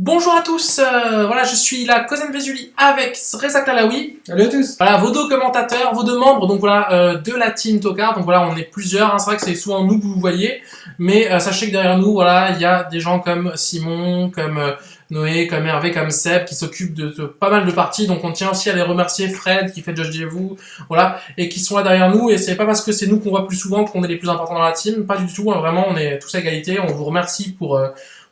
Bonjour à tous, voilà, je suis la Cousin Vesuli avec Reza Klalaoui. Salut à tous. Voilà, vos deux commentateurs, vos deux membres, donc voilà, de la team Tokar. Donc voilà, on est plusieurs, hein, c'est vrai que c'est souvent nous que vous voyez, mais sachez que derrière nous, voilà, il y a des gens comme Simon, comme Noé, comme Hervé, comme Seb, qui s'occupent de pas mal de parties. Donc on tient aussi à les remercier, Fred, qui fait Judge vous, voilà, et qui sont là derrière nous. Et c'est pas parce que c'est nous qu'on voit plus souvent qu'on est les plus importants dans la team, pas du tout, hein, vraiment, on est tous à égalité. On vous remercie pour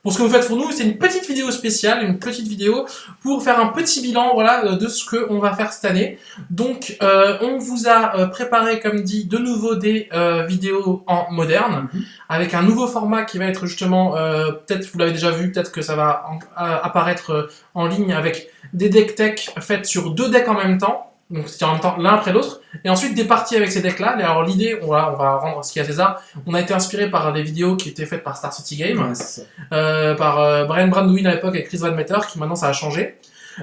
ce que vous faites pour nous. C'est une petite vidéo spéciale, une petite vidéo pour faire un petit bilan, voilà, de ce qu'on va faire cette année. Donc, on vous a préparé, comme dit, de nouveau des vidéos en moderne, avec un nouveau format qui va être justement, peut-être vous l'avez déjà vu, peut-être que ça va apparaître en ligne avec des deck tech faites sur deux decks en même temps. Donc c'est en même temps l'un après l'autre, et ensuite des parties avec ces decks-là. Et alors l'idée, on va rendre ce qu'il y a à César. On a été inspiré par des vidéos qui étaient faites par Star City Game, par Brian Brandwin à l'époque et Chris Van Meter, qui maintenant ça a changé.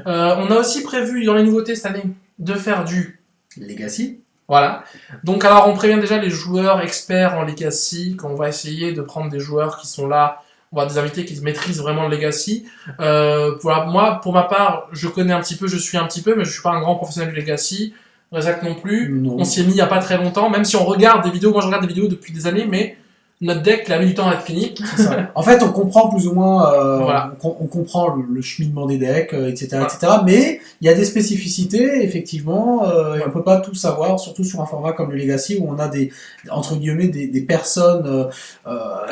On a aussi prévu dans les nouveautés cette année de faire du Legacy. Voilà. Donc alors on prévient déjà les joueurs experts en Legacy qu'on va essayer de prendre des joueurs qui sont là. On va des invités qui maîtrisent vraiment le Legacy. Voilà, moi, pour ma part, je connais un petit peu, je suis un petit peu, mais je suis pas un grand professionnel du Legacy. Rezak non plus. Non. On s'y est mis il y a pas très longtemps, même si on regarde des vidéos. Moi, je regarde des vidéos depuis des années, mais notre deck, il a mis du temps à être fini. C'est ça. En fait, on comprend plus ou moins, Voilà. on comprend le cheminement des decks, etc., etc. Mais il y a des spécificités, effectivement, et on peut pas tout savoir, surtout sur un format comme le Legacy où on a des, entre guillemets, des personnes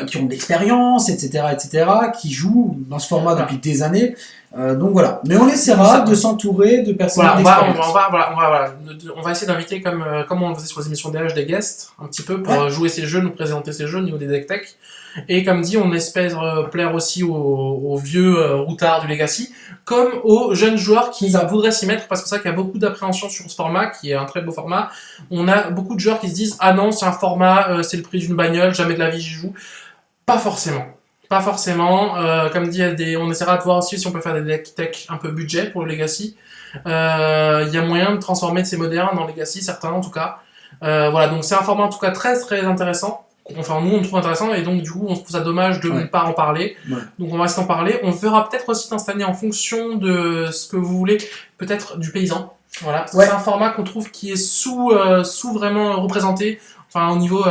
qui ont de l'expérience, etc., etc., qui jouent dans ce format depuis des années. Donc voilà. Mais on essaiera de s'entourer de personnes d'expérience. On va essayer d'inviter comme on le faisait sur les émissions DH des guests, un petit peu pour jouer ces jeux, nous présenter ces jeux au niveau des deck tech. Et comme dit, on espère plaire aussi aux vieux routards du Legacy, comme aux jeunes joueurs qui voudraient s'y mettre, parce que c'est ça qu'il y a beaucoup d'appréhension sur ce format, qui est un très beau format. On a beaucoup de joueurs qui se disent « Ah non, c'est un format, c'est le prix d'une bagnole, jamais de la vie j'y joue ». Pas forcément. Pas forcément. Comme dit, on essaiera de voir aussi si on peut faire des deck tech un peu budget pour le Legacy. Il y a moyen de transformer de ces modernes en Legacy, certains en tout cas. Voilà, donc c'est un format en tout cas très très intéressant. Enfin, nous on le trouve intéressant et donc du coup on trouve ça dommage de ne pas en parler. Donc on va rester en parler. On verra peut-être aussi dans cette année en fonction de ce que vous voulez, peut-être du paysan. Voilà, c'est un format qu'on trouve qui est sous vraiment représenté. Enfin au niveau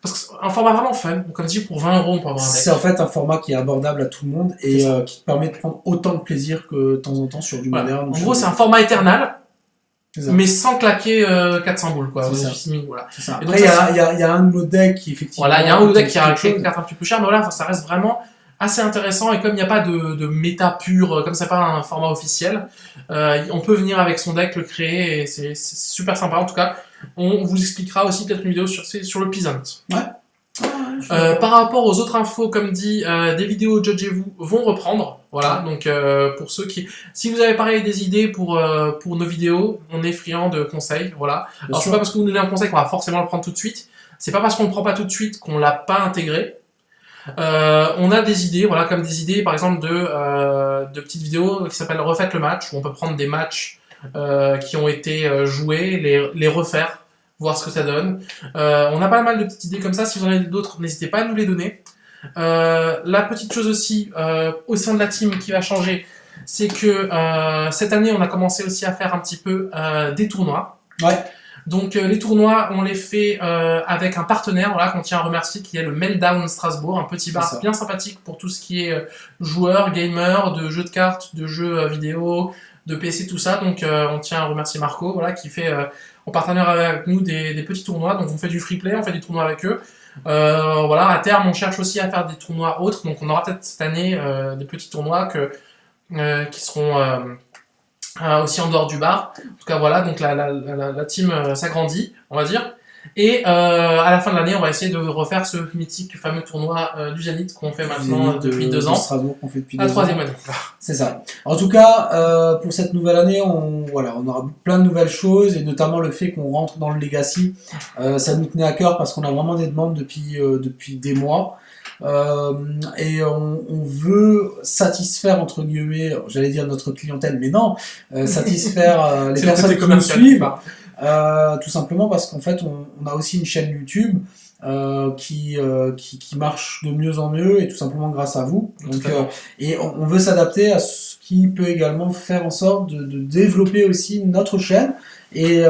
parce que c'est un format vraiment fun, comme dit pour 20 euros on peut avoir un deck. C'est en fait un format qui est abordable à tout le monde et qui te permet de prendre autant de plaisir que de temps en temps sur du moderne. En gros c'est un format éternal, mais sans claquer 400 boules quoi. C'est ça. Et après il y a un de nos decks qui effectivement... Voilà, il y a un de nos decks qui a quelques cartes un petit peu chères, mais voilà, ça reste vraiment assez intéressant et comme il n'y a pas de méta pur, comme c'est pas un format officiel, on peut venir avec son deck, le créer et c'est super sympa en tout cas. On vous expliquera aussi peut-être une vidéo sur le Peasant. Par rapport aux autres infos, comme dit, des vidéos Judgez-vous vont reprendre. Voilà, donc pour ceux qui... Si vous avez pareil des idées pour nos vidéos, on est friand de conseils, voilà. Alors c'est pas parce que vous nous donnez un conseil qu'on va forcément le prendre tout de suite. C'est pas parce qu'on le prend pas tout de suite qu'on l'a pas intégré. On a des idées, voilà, comme des idées par exemple de petites vidéos qui s'appellent Refaites le match, où on peut prendre des matchs qui ont été joués, les refaire, voir ce que ça donne. On a pas mal de petites idées comme ça, si vous en avez d'autres, n'hésitez pas à nous les donner. La petite chose aussi, au sein de la team qui va changer, c'est que cette année on a commencé aussi à faire un petit peu des tournois. Donc les tournois, on les fait avec un partenaire, voilà, qu'on tient à remercier, qui est le Meltdown Strasbourg, un petit bar bien sympathique pour tout ce qui est joueurs, gamers, de jeux de cartes, de jeux vidéo, de PC, tout ça. Donc on tient à remercier Marco, voilà, qui fait en partenaire avec nous des petits tournois. Donc on fait du free play, on fait des tournois avec eux. Voilà, à terme, on cherche aussi à faire des tournois autres. Donc on aura peut-être cette année des petits tournois qui seront aussi en dehors du bar. En tout cas, voilà, donc la team s'agrandit, on va dire. Et à la fin de l'année, on va essayer de refaire ce mythique fameux tournoi du Zénith qu'on fait maintenant depuis 2 ans. Strasbourg qu'on fait depuis 2 ans. La 3e année. C'est ça. En tout cas, pour cette nouvelle année, on aura plein de nouvelles choses et notamment le fait qu'on rentre dans le Legacy. Ça nous tenait à cœur parce qu'on a vraiment des demandes depuis des mois. Et on veut satisfaire entre guillemets, j'allais dire notre clientèle, mais non, satisfaire les personnes qui nous suivent, tout simplement parce qu'en fait on a aussi une chaîne YouTube qui marche de mieux en mieux et tout simplement grâce à vous. Donc, Totalement. et on veut s'adapter à ce qui peut également faire en sorte de développer aussi notre chaîne. Et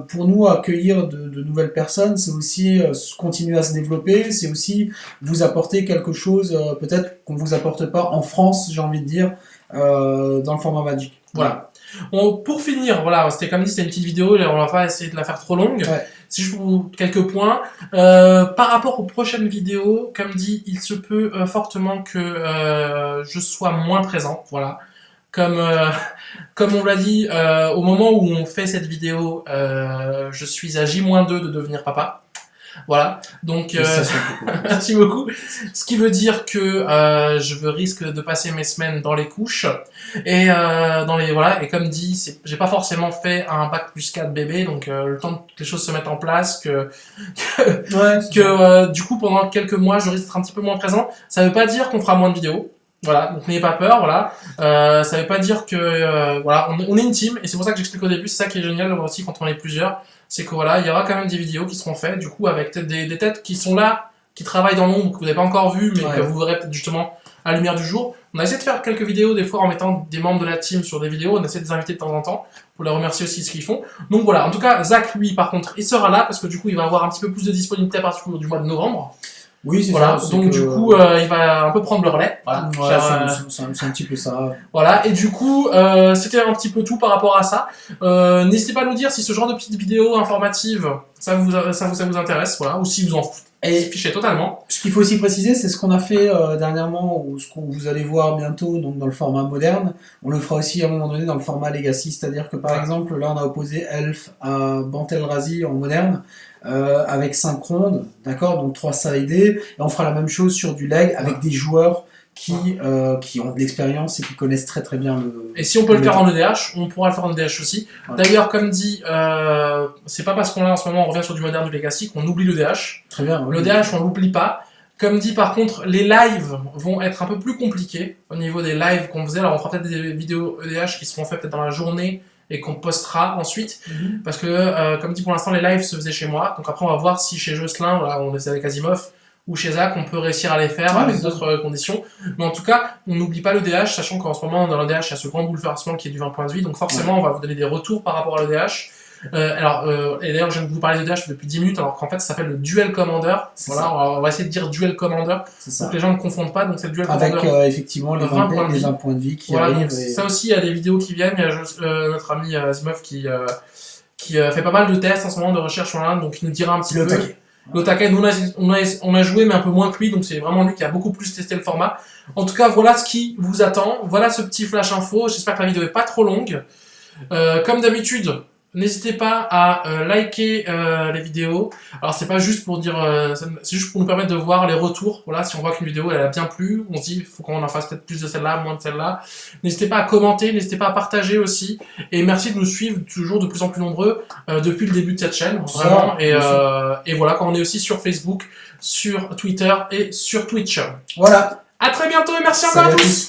pour nous, accueillir de nouvelles personnes, c'est aussi continuer à se développer, c'est aussi vous apporter quelque chose, peut-être qu'on ne vous apporte pas en France, j'ai envie de dire, dans le format Magic. Voilà. Pour finir, voilà, c'était comme dit, c'était une petite vidéo, on va pas essayer de la faire trop longue. Ouais. Si je vous quelques points, par rapport aux prochaines vidéos, comme dit, il se peut fortement que je sois moins présent, voilà. Comme on l'a dit, au moment où on fait cette vidéo, je suis à J-2 de devenir papa. Voilà, donc merci beaucoup. Ce qui veut dire que je risque de passer mes semaines dans les couches et voilà. Et comme dit, j'ai pas forcément fait un bac+4 bébé, donc le temps que les choses se mettent en place, du coup pendant quelques mois, je risque d'être un petit peu moins présent. Ça veut pas dire qu'on fera moins de vidéos. Voilà, donc n'ayez pas peur, voilà. Ça veut pas dire que voilà, on est une team et c'est pour ça que j'explique au début, c'est ça qui est génial aussi quand on est plusieurs, c'est que voilà, il y aura quand même des vidéos qui seront faites, du coup avec des têtes qui sont là, qui travaillent dans l'ombre, que vous n'avez pas encore vu, mais que vous verrez peut-être justement à la lumière du jour. On a essayé de faire quelques vidéos des fois en mettant des membres de la team sur des vidéos, on essaie de les inviter de temps en temps pour les remercier aussi de ce qu'ils font. Donc voilà, en tout cas, Zach lui par contre, il sera là parce que du coup il va avoir un petit peu plus de disponibilité à partir du mois de novembre. Oui, c'est voilà, ça. Donc du coup, il va un peu prendre le relais. Voilà, c'est un petit peu ça. Voilà, et du coup, c'était un petit peu tout par rapport à ça. N'hésitez pas à nous dire si ce genre de petites vidéos informatives, ça vous intéresse, voilà, ou si vous en fichez totalement. Ce qu'il faut aussi préciser, c'est ce qu'on a fait dernièrement, ou ce que vous allez voir bientôt donc dans le format moderne. On le fera aussi à un moment donné dans le format Legacy, c'est-à-dire que par exemple, là on a opposé Elf à Bantelrazi en moderne. Avec 5 rondes, d'accord, donc 3 sidés, et on fera la même chose sur du leg avec des joueurs qui ont de l'expérience et qui connaissent très très bien le... Et si on peut le faire en EDH, on pourra le faire en EDH aussi. Ouais. D'ailleurs, comme dit, c'est pas parce qu'on l'a en ce moment, on revient sur du moderne, du legacy, qu'on oublie l'EDH. Très bien. Oui. L'EDH, on l'oublie pas. Comme dit, par contre, les lives vont être un peu plus compliqués au niveau des lives qu'on faisait. Alors, on fera peut-être des vidéos EDH qui seront faites peut-être dans la journée et qu'on postera ensuite, parce que comme dit pour l'instant les lives se faisaient chez moi, donc après on va voir si chez Jocelyn, voilà, on est avec Asimov, ou chez Zach on peut réussir à les faire avec d'autres conditions, mais en tout cas on n'oublie pas le DH, sachant qu'en ce moment dans le DH il y a ce grand bouleversement qui est du 20 points de vie, donc forcément on va vous donner des retours par rapport à l'EDH. Et d'ailleurs je viens de vous parler de DH depuis 10 minutes alors qu'en fait ça s'appelle le Duel Commander, voilà, on va essayer de dire Duel Commander pour que les gens ne confondent pas, donc c'est le Duel Commander avec effectivement les 20 points de vie qui arrivent ça aussi il y a des vidéos qui viennent, il y a notre ami Asimov qui fait pas mal de tests en ce moment de recherche online, donc il nous dira un petit peu le taquet. Nous on a joué mais un peu moins que lui, donc c'est vraiment lui qui a beaucoup plus testé le format. En tout cas voilà ce qui vous attend, voilà ce petit flash info, j'espère que la vidéo est pas trop longue. Comme d'habitude, n'hésitez pas à liker les vidéos. Alors c'est pas juste pour dire, c'est juste pour nous permettre de voir les retours. Voilà, si on voit qu'une vidéo elle a bien plu, on se dit il faut qu'on en fasse peut-être plus de celle-là, moins de celle-là. N'hésitez pas à commenter, n'hésitez pas à partager aussi. Et merci de nous suivre toujours de plus en plus nombreux depuis le début de cette chaîne, vraiment. Et voilà, quand on est aussi sur Facebook, sur Twitter et sur Twitch. Voilà. À très bientôt et merci encore à tous.